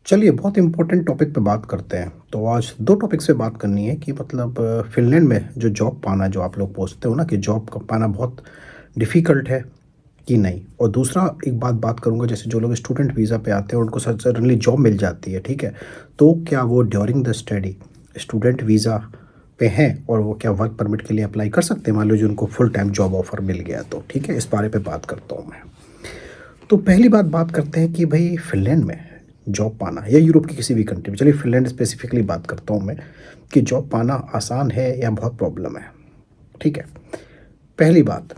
चलिए बहुत important topic पे बात करते हैं। तो आज 2 टॉपिक्स पे बात करनी है कि मतलब फ़िनलैंड में जो जॉब पाना जो आप लोग पूछते हो ना कि जॉब क पाना बहुत डिफ़िकल्ट है कि नहीं? और दूसरा एक बात करूँगा जैसे जो लोग स्टूडेंट वीज़ा पे आते हैं उनको सडनली जॉब मिल जाती है, ठीक है? तो क्या वो during the study student visa पे हैं और वो क्या वर्क परमिट के लिए अप्लाई कर सकते हैं? मान लीजिए उनको फुल टाइम जॉब ऑफ़र मिल गया तो, ठीक है? इस बारे पे बात करता हूँ मैं। तो पहली बात करते हैं कि भई फ़िनलैंड में जॉब पाना या यूरोप की किसी भी कंट्री में, चलिए फ़िनलैंड स्पेसिफ़िकली बात करता हूँ मैं, कि जॉब पाना आसान है या बहुत प्रॉब्लम है, ठीक है? पहली बात,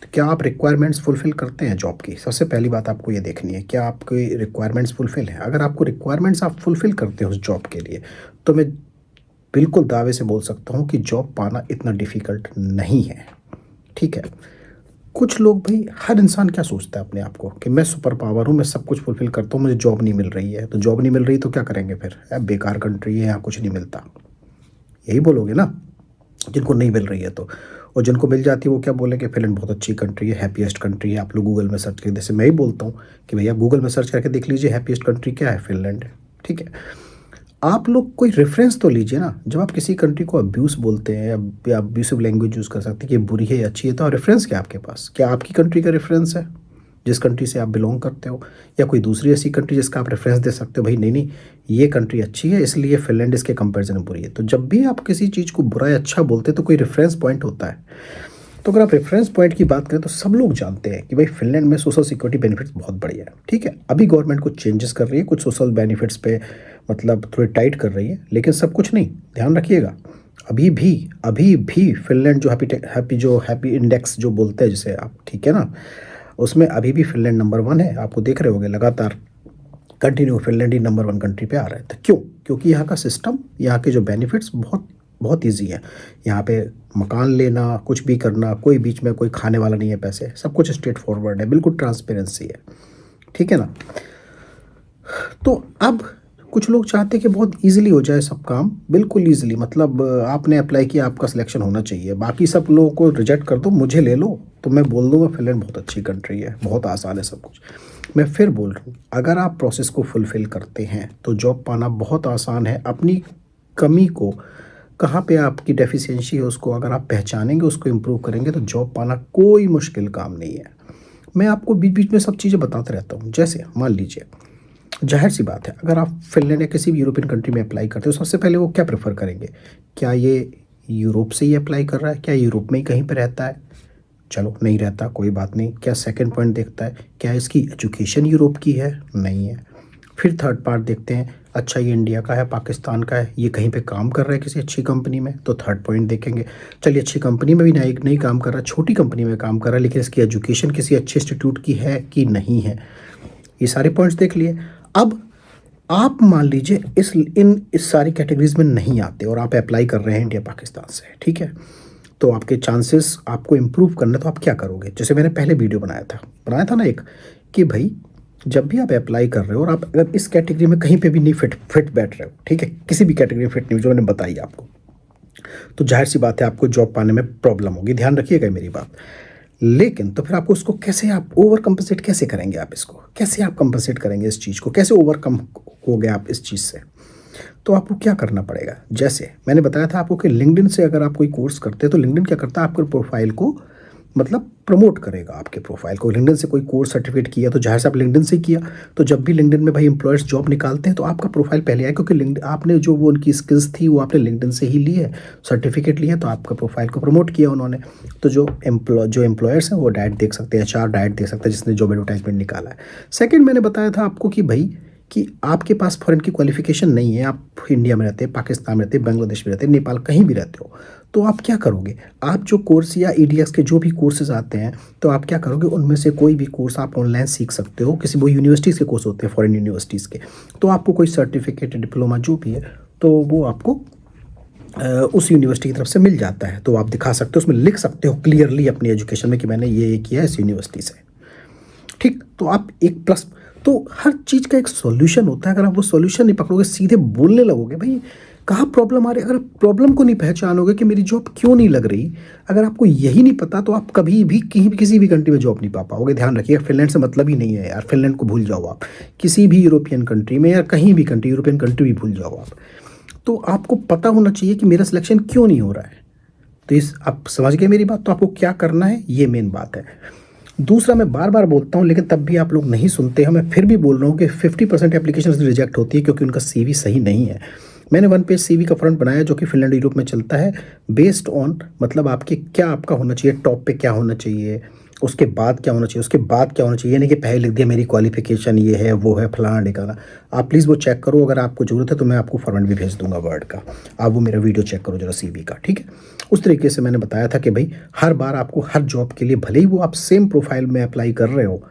तो क्या आप रिक्वायरमेंट्स फुलफ़िल करते हैं जॉब की? सबसे पहली बात आपको ये देखनी है, क्या आपकी रिक्वायरमेंट्स फुलफ़िल हैं? अगर आपको रिक्वायरमेंट्स आप फुलफ़िल करते हो उस जॉब के लिए, तो मैं बिल्कुल दावे से बोल सकता हूँ कि जॉब पाना इतना डिफ़िकल्ट नहीं है, ठीक है? कुछ लोग भाई हर इंसान क्या सोचता है अपने आप को कि मैं सुपर पावर हूँ, मैं सब कुछ फुलफ़िल करता हूँ, मुझे जॉब नहीं मिल रही है। तो जॉब नहीं मिल रही तो क्या करेंगे फिर? बेकार कंट्री है, यहाँ कुछ नहीं मिलता। यही बोलोगे ना? जिनको नहीं मिल रही है तो। और जिनको मिल जाती है वो क्या बोलेंगे फ़िनलैंड बहुत अच्छी कंट्री है, हैप्पीएस्ट कंट्री है। आप लोग गूगल में सर्च करें, जैसे मैं ही बोलता हूँ कि भैया गूगल में सर्च करके देख लीजिए हैप्पीएस्ट कंट्री क्या है? फ़िनलैंड है, ठीक है? आप लोग कोई रेफ़रेंस तो लीजिए ना, जब आप किसी कंट्री को अब्यूज़ बोलते हैं या अब्यूसिव लैंग्वेज यूज़ कर सकते हैं कि ये बुरी है या अच्छी है, तो रेफ़रेंस क्या है आपके पास? क्या आपकी कंट्री का रेफ़रेंस है, जिस कंट्री से आप बिलॉन्ग करते हो? या कोई दूसरी ऐसी कंट्री जिसका आप रेफ़रेंस दे सकते हो, भई नहीं, ये कंट्री अच्छी है इसलिए फ़िनलैंड इसके कंपैरिज़न में बुरी है। तो जब भी आप किसी चीज़ को बुरा या अच्छा बोलते हैं तो कोई रेफ़रेंस पॉइंट होता है। तो अगर आप रेफ़रेंस पॉइंट की बात करें तो सब लोग जानते हैं कि भाई फ़िनलैंड में सोशल सिक्योरिटी बेनिफिट्स बहुत बढ़िया है, ठीक है? अभी गवर्नमेंट कुछ चेंजेस कर रही है, कुछ सोशल बेनिफिट्स पे मतलब थोड़ी टाइट कर रही है, लेकिन सब कुछ नहीं, ध्यान रखिएगा। अभी भी फ़िनलैंड जो हैप्पी इंडेक्स जो बोलते हैं जिसे आप, ठीक है ना? उसमें अभी भी फ़िनलैंड नंबर 1 है, आपको देख रहे होंगे लगातार कंटिन्यू फ़िनलैंड ही नंबर 1 कंट्री पे आ रहा है। तो क्यों? क्योंकि यहाँ का सिस्टम, यहाँ के जो बेनिफिट्स बहुत बहुत ईज़ी है। यहाँ पे मकान लेना, कुछ भी करना, कोई बीच में कोई खाने वाला नहीं है पैसे, सब कुछ स्ट्रेट फॉरवर्ड है, बिल्कुल ट्रांसपेरेंसी है। ठीक है ना? तो अब कुछ लोग चाहते हैं कि बहुत ईज़िली हो जाए सब काम, बिल्कुल ईज़िली मतलब आपने अप्लाई किया, आपका सिलेक्शन होना चाहिए। बाकी सब लोगों को रिजेक्ट कर दो, मुझे ले लो, तो मैं बोल दूँगा फ़िनलैंड बहुत अच्छी कंट्री है, बहुत आसान है सब कुछ। मैं फिर बोल रहा हूँ, अगर आप प्रोसेस को फुलफ़िल करते हैं, तो जॉब पाना बहुत आसान है। अपनी कमी को, कहाँ पे आपकी डेफ़िशिएंसी है उसको अगर आप पहचानेंगे, उसको इम्प्रूव करेंगे, तो जॉब पाना कोई मुश्किल काम नहीं है। मैं आपको बीच-बीच में सब चीज़ें बताता रहता हूँ। जैसे मान लीजिए, ज़ाहिर-सी बात है, अगर आप फ़िनलैंड या किसी भी यूरोपियन कंट्री में अप्लाई करते हो, सबसे पहले वो क्या प्रेफ़र करेंगे? क्या ये यूरोप से ही अप्लाई कर रहा है? क्या यूरोप में ही कहीं पे रहता है? चलो नहीं रहता, कोई बात नहीं। क्या सेकंड पॉइंट देखता है, क्या इसकी एजुकेशन यूरोप की है? नहीं है। फिर थर्ड पार्ट देखते हैं, अच्छा ये इंडिया का है, पाकिस्तान का है, ये कहीं पे काम कर रहा है किसी अच्छी कंपनी में? तो थर्ड पॉइंट देखेंगे। चलिए अच्छी कंपनी में भी नहीं नहीं काम कर रहा, छोटी कंपनी में काम कर रहा है, लेकिन इसकी एजुकेशन किसी अच्छे इंस्टीट्यूट की है कि नहीं है? ये सारे पॉइंट्स देख लिए। अब आप मान लीजिए इस सारी कैटेगरीज़ में नहीं आते और आप अप्लाई कर रहे हैं इंडिया पाकिस्तान से, ठीक है? तो आपके चांसेस आपको इम्प्रूव करना है तो आप क्या करोगे? जैसे मैंने पहले वीडियो बनाया था ना एक, कि भई जब भी आप अप्लाई कर रहे हो और आप अगर इस कैटेगरी में कहीं पे भी नहीं फिट बैठ रहे हो, ठीक है? किसी भी कैटेगरी में फिट नहीं हो जो मैंने बताई आपको, तो ज़ाहिर-सी बात है आपको जॉब पाने में प्रॉब्लम होगी, ध्यान रखिएगा मेरी बात। लेकिन तो फिर आपको उसको कैसे आप ओवर कम्पेंसेट कैसे करेंगे आप इसको? कैसे आप कम्पेंसेट करेंगे इस चीज़ को? कैसे ओवरकम होगे आप इस चीज़ से? तो आपको क्या करना पड़ेगा? जैसे मैंने बताया था आपको कि लिंक्डइन से अगर आप कोई कोर्स करते हैं तो लिंक्डइन क्या करता है आपके प्रोफ़ाइल को मतलब प्रमोट करेगा आपके प्रोफ़ाइल को। लिंक्डइन से कोई कोर्स सर्टिफ़िकेट किया तो ज़ाहिर-सी आप लिंक्डइन से किया, तो जब भी लिंक्डइन में भाई एम्प्लॉयर्स जॉब निकालते हैं तो आपका प्रोफ़ाइल पहले आए क्योंकि लिंक्ड आपने जो वो उनकी स्किल्स थी वो आपने लिंक्डइन से ही ली है, सर्टिफ़िकेट लिया तो आपका प्रोफ़ाइल को प्रमोट किया उन्होंने। तो जो एम्प्लॉयर्स हैं वो डायरेक्ट देख सकते हैं, एचआर डायरेक्ट देख सकता है जिसने जॉब एडवर्टाइज़मेंट निकाला है। सेकंड मैंने बताया था आपको कि भई कि आपके पास फ़ॉरेन की क्वालिफ़िकेशन नहीं है, आप इंडिया में रहते हैं, पाकिस्तान में रहते हैं, बांग्लादेश में रहते हैं, नेपाल कहीं भी रहते हो, तो आप क्या करोगे? आप जो कोर्स या ईडीएक्स के जो भी कोर्सेज़ आते हैं, तो आप क्या करोगे उनमें से कोई भी कोर्स आप ऑनलाइन सीख सकते हो, किसी वो यूनिवर्सिटीज़ के कोर्स होते हैं, फ़ॉरेन यूनिवर्सिटीज़ के, तो आपको कोई सर्टिफ़िकेट, डिप्लोमा जो भी है, तो वो आपको उस यूनिवर्सिटी की तरफ से मिल जाता है, तो आप दिखा सकते हो, उसमें लिख सकते हो क्लियरली अपनी एजुकेशन में कि मैंने ये किया है इस यूनिवर्सिटी से। ठीक, तो आप एक प्लस, तो हर चीज़ का एक सॉल्यूशन होता है, अगर आप वो सॉल्यूशन नहीं पकड़ोगे, सीधे बोलने लगोगे, भई कहाँ प्रॉब्लम आ रही है। अगर प्रॉब्लम को नहीं पहचानोगे कि मेरी जॉब क्यों नहीं लग रही, अगर आपको यही नहीं पता तो आप कभी भी कहीं भी किसी भी कंट्री में जॉब नहीं पा पाओगे। ध्यान रखिएगा, फिनलैंड से मतलब ही नहीं है यार, फिनलैंड को भूल जाओ आप। किसी भी यूरोपियन कंट्री में या कहीं भी कंट्री, यूरोपियन कंट्री भी भूल जाओ आप। तो आपको पता होना चाहिए कि मेरा सिलेक्शन क्यों नहीं हो रहा है। तो इस आप समझ गए मेरी बात, तो आपको क्या करना है ये मेन बात है। दूसरा, मैं बार बार बोलता हूँ लेकिन तब भी आप लोग नहीं सुनते हैं, मैं फिर भी बोल रहा हूँ कि 50% एप्लीकेशन रिजेक्ट होती है क्योंकि उनका सीवी सही नहीं है। मैंने 1 पेज सीवी का फ्रंट बनाया जो कि फिनलैंड यूरोप में चलता है, बेस्ड ऑन मतलब आपके क्या आपका होना चाहिए, टॉप पे क्या होना चाहिए, उसके बाद क्या होना चाहिए, उसके बाद क्या होना चाहिए। ये नहीं कि पहले लिख दिया मेरी क्वालिफिकेशन ये है वो है फलाना ढिकाना। आप प्लीज़ वो चेक करो, अगर आपको ज़रूरत है तो मैं आपको फॉर्मेट भी भेज दूंगा वर्ड का, आप वो मेरा वीडियो चेक करो जरा सीवी का, ठीक है। उस तरीके से मैंने बताया था कि भाई हर बार आपको हर जॉब के लिए, भले ही वो आप सेम प्रोफाइल में अप्लाई कर रहे हो,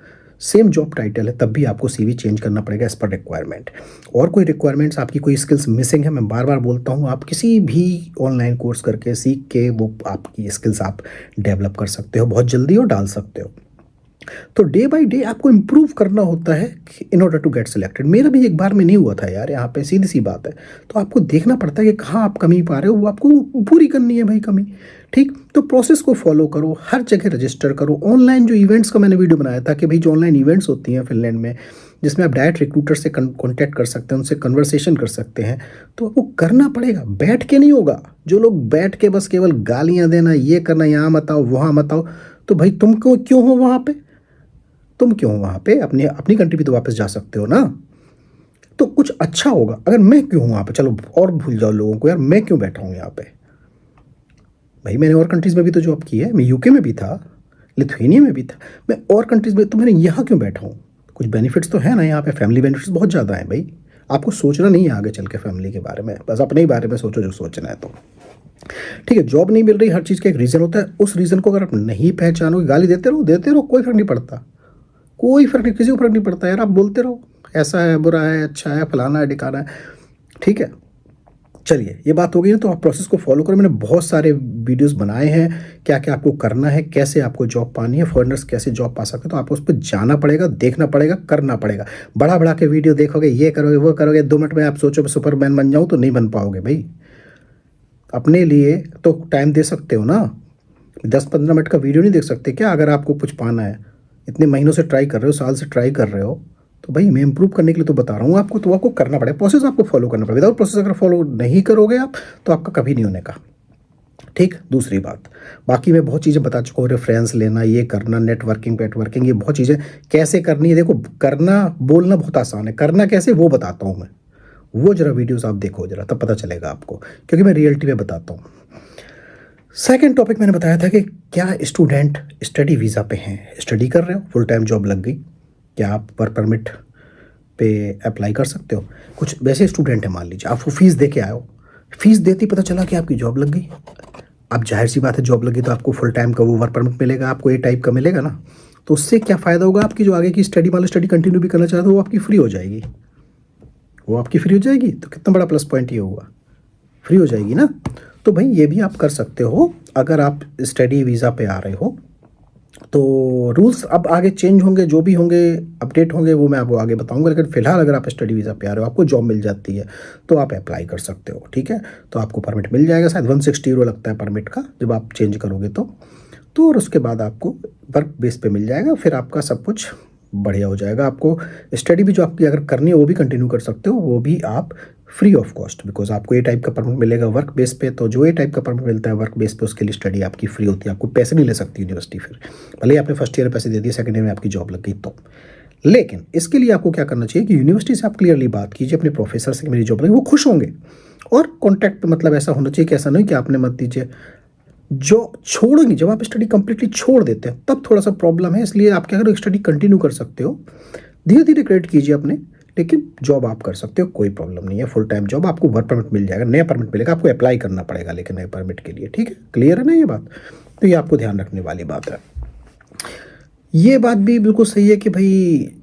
सेम जॉब टाइटल है, तब भी आपको सीवी चेंज करना पड़ेगा एज पर रिक्वायरमेंट। और कोई रिक्वायरमेंट्स आपकी कोई स्किल्स मिसिंग है, मैं बार बार बोलता हूँ, आप किसी भी ऑनलाइन कोर्स करके सीख के वो आपकी स्किल्स आप डेवलप कर सकते हो बहुत जल्दी और डाल सकते हो। तो डे बाय डे आपको इम्प्रूव करना होता है in order to get selected. मेरा भी एक बार में नहीं हुआ था यार, यहाँ पे सीधी सी बात है। तो आपको देखना पड़ता है कि कहाँ आप कमी पा रहे हो, वो आपको पूरी करनी है भाई कमी, ठीक। तो प्रोसेस को फॉलो करो, हर जगह रजिस्टर करो। ऑनलाइन जो इवेंट्स का मैंने वीडियो बनाया था कि भाई जो ऑनलाइन इवेंट्स होती हैं फिनलैंड में, जिसमें आप डायरेक्ट रिक्रूटर से कॉन्टैक्ट कर सकते हैं, उनसे कन्वर्सेशन कर सकते हैं, तो आपको करना पड़ेगा, बैठ के नहीं होगा। जो लोग बैठ के बस केवल गालियाँ देना, ये करना, यहाँ मत आओ वहाँ मत आओ, तो भाई तुम क्यों हो वहाँ पे, तुम क्यों हो वहाँ पे, अपनी अपनी कंट्री भी तो वापस जा सकते हो ना। तो कुछ अच्छा होगा। अगर मैं क्यों हूँ वहाँ पे, चलो और भूल जाओ लोगों को यार, मैं क्यों बैठा हूँ यहाँ पे। भाई मैंने और कंट्रीज़ में भी तो जॉब की है, मैं यूके में भी था, लिथुएनिया में भी था, मैं और कंट्रीज़ में, तो मैंने यहाँ क्यों बैठा हूँ। कुछ बेनिफिट्स तो है ना यहाँ पे, फैमिली बेनिफिट्स बहुत ज़्यादा हैं भाई। आपको सोचना नहीं है आगे चल के फैमिली के बारे में, बस अपने ही बारे में सोचो जो सोचना है। तो ठीक है, जॉब नहीं मिल रही, हर चीज़ का एक रीज़न होता है। उस रीज़न को अगर आप नहीं पहचानोगे, गाली देते रहो, कोई फ़र्क नहीं पड़ता, कोई फ़र्क नहीं, किसी को फ़र्क नहीं पड़ता यार। आप बोलते रहो ऐसा है, बुरा है, अच्छा है, फलाना है, ढिकाना है, ठीक है। चलिए ये बात हो गई ना, तो आप प्रोसेस को फॉलो करो। मैंने बहुत सारे वीडियोस बनाए हैं, क्या क्या आपको करना है, कैसे आपको जॉब पानी है, फॉरेनर्स कैसे जॉब पा सकते हैं। तो आपको उस पर जाना पड़ेगा, देखना पड़ेगा, करना पड़ेगा। बड़ा बड़ा के वीडियो देखोगे, ये करोगे वो करोगे, 2 मिनट में आप सोचो सुपरमैन बन जाऊँ, तो नहीं बन पाओगे भाई। अपने लिए तो टाइम दे सकते हो ना, 10-15 मिनट का वीडियो नहीं देख सकते क्या अगर आपको कुछ पाना है। इतने महीनों से ट्राई कर रहे हो, साल से ट्राई कर रहे हो, तो भाई मैं इंप्रूव करने के लिए तो बता रहा हूँ आपको। तो आपको करना पड़ेगा, प्रोसेस आपको फॉलो करना पड़ेगा। विदाउट प्रोसेस अगर फॉलो नहीं करोगे आप, तो आपका कभी नहीं होने का, ठीक। दूसरी बात, बाकी मैं बहुत चीज़ें बता चुका हूँ, रेफरेंस लेना, ये करना, नेटवर्किंग वेटवर्किंग, ये बहुत चीज़ें कैसे करनी है। देखो करना, बोलना बहुत आसान है, करना कैसे वो बताता हूँ मैं। वो जरा वीडियोस आप देखो जरा, तब पता चलेगा आपको, क्योंकि मैं रियलिटी में बताता हूँ। सेकंड टॉपिक मैंने बताया था कि क्या स्टूडेंट स्टडी वीज़ा पे हैं, स्टडी कर रहे हो, फुल टाइम जॉब लग गई, क्या आप वर्क परमिट पे अप्लाई कर सकते हो। कुछ वैसे स्टूडेंट हैं, मान लीजिए आप वो फीस दे के आए हो, फीस देती पता चला कि आपकी जॉब लग गई। अब जाहिर सी बात है, जॉब लगी तो आपको फुल टाइम का वो वर्क परमिट मिलेगा, आपको ए टाइप का मिलेगा ना। तो उससे क्या फ़ायदा होगा, आपकी जो आगे की स्टडी, मान लो स्टडी कंटिन्यू भी करना चाहते हो, वो आपकी फ्री हो जाएगी, वो आपकी फ्री हो जाएगी। तो कितना बड़ा प्लस पॉइंट ये हुआ, फ्री हो जाएगी ना। तो भाई ये भी आप कर सकते हो अगर आप स्टडी वीज़ा पे आ रहे हो। तो रूल्स अब आगे चेंज होंगे, जो भी होंगे अपडेट होंगे वो मैं आपको आगे बताऊंगा। लेकिन फिलहाल अगर आप स्टडी वीज़ा पे आ रहे हो, आपको जॉब मिल जाती है, तो आप अप्लाई कर सकते हो, ठीक है। तो आपको परमिट मिल जाएगा, शायद 160 यूरो लगता है परमिट का जब आप चेंज करोगे तो और उसके बाद आपको वर्क बेस पे मिल जाएगा, फिर आपका सब कुछ बढ़िया हो जाएगा। आपको स्टडी भी जो आपकी अगर करनी है वो भी कंटिन्यू कर सकते हो, वो भी आप फ्री ऑफ कॉस्ट, बिकॉज आपको ए टाइप का परमिट मिलेगा वर्क बेस पे। तो जो ए टाइप का परमिट मिलता है वर्क बेस पे, उसके लिए स्टडी आपकी फ्री होती है, आपको पैसे नहीं ले सकती यूनिवर्सिटी। फिर भले ही आपने फर्स्ट ईयर में पैसे दे दिए, सेकंड ईयर में आपकी जॉब लग गई तो। लेकिन इसके लिए आपको क्या करना चाहिए कि यूनिवर्सिटी से आप क्लियरली बात कीजिए अपने प्रोफेसर से कि मेरी जॉब लगी, वो खुश होंगे। और कॉन्टैक्ट पे मतलब ऐसा होना चाहिए कि ऐसा नहीं कि आपने मत दीजिए, जो छोड़ेंगे जब आप स्टडी कंप्लीटली छोड़ देते हैं तब थोड़ा सा प्रॉब्लम है। इसलिए आप क्या करो, स्टडी कंटिन्यू कर सकते हो, धीरे धीरे क्रेडिट कीजिए अपने, लेकिन जॉब आप कर सकते हो, कोई प्रॉब्लम नहीं है। फुल टाइम जॉब, आपको वर्क परमिट मिल जाएगा, नया परमिट मिलेगा, आपको अप्लाई करना पड़ेगा लेकिन नए परमिट के लिए, ठीक है। क्लियर है ना ये बात, तो ये आपको ध्यान रखने वाली बात है। ये बात भी बिल्कुल सही है कि भाई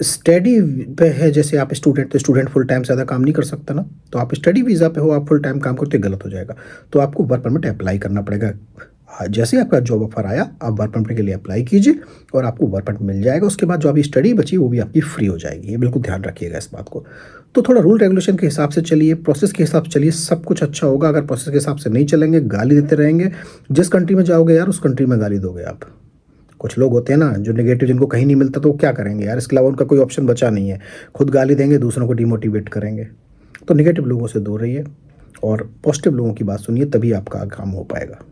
स्टडी पे है, जैसे आप स्टूडेंट, तो स्टूडेंट फुल टाइम से ज़्यादा काम नहीं कर सकता ना। तो आप स्टडी वीज़ा पे हो, आप फुल टाइम काम करते गलत हो जाएगा, तो आपको वर्क परमिट अप्लाई करना पड़ेगा। हाँ, जैसे ही आपका जॉब ऑफर आया आप वर्क परमिट के लिए अप्लाई कीजिए और आपको वर्क परमिट मिल जाएगा। उसके बाद जो आपकी स्टडी बची वो भी आपकी फ्री हो जाएगी। ये बिल्कुल ध्यान रखिएगा इस बात को। तो थोड़ा रूल रेगुलेशन के हिसाब से चलिए, प्रोसेस के हिसाब से चलिए, सब कुछ अच्छा होगा। अगर प्रोसेस के हिसाब से नहीं चलेंगे, गाली देते रहेंगे, जिस कंट्री में जाओगे यार उस कंट्री में गाली दोगे आप। कुछ लोग होते हैं ना जो नेगेटिव, जिनको कहीं नहीं मिलता तो वो क्या करेंगे यार, इसके अलावा उनका कोई ऑप्शन बचा नहीं है, खुद गाली देंगे, दूसरों को डिमोटिवेट करेंगे। तो नेगेटिव लोगों से दूर रहिए और पॉजिटिव लोगों की बात सुनिए, तभी आपका काम हो पाएगा।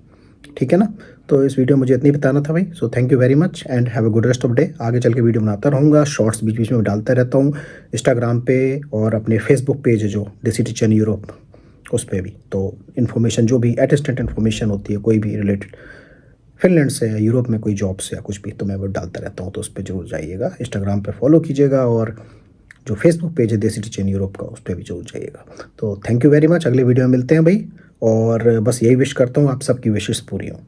ठीक है ना। तो इस वीडियो में मुझे इतना ही बताना था भाई। So thank you very much and have a good rest of day. आगे चल के वीडियो बनाता रहूँगा, शॉर्ट्स बीच बीच में डालता रहता हूँ इंस्टाग्राम पे और अपने फेसबुक पेज है जो देसी टीचर यूरोप, उस पर भी। तो इन्फॉर्मेशन जो भी एटेस्टेंट इन्फॉर्मेशन होती है कोई भी रिलेटेड फिनलैंड से या यूरोप में कोई जॉब से या कुछ भी, तो मैं वो डालता रहता हूँ। तो उस पर जरूर जाइएगा, इंस्टाग्राम पे फॉलो कीजिएगा और जो फेसबुक पेज है देसी टीचर यूरोप का, उस पर भी जरूर जाइएगा। तो थैंक यू वेरी मच, अगले वीडियो में मिलते हैं भाई। और बस यही विश करता हूँ आप सबकी विशेष पूरी हों।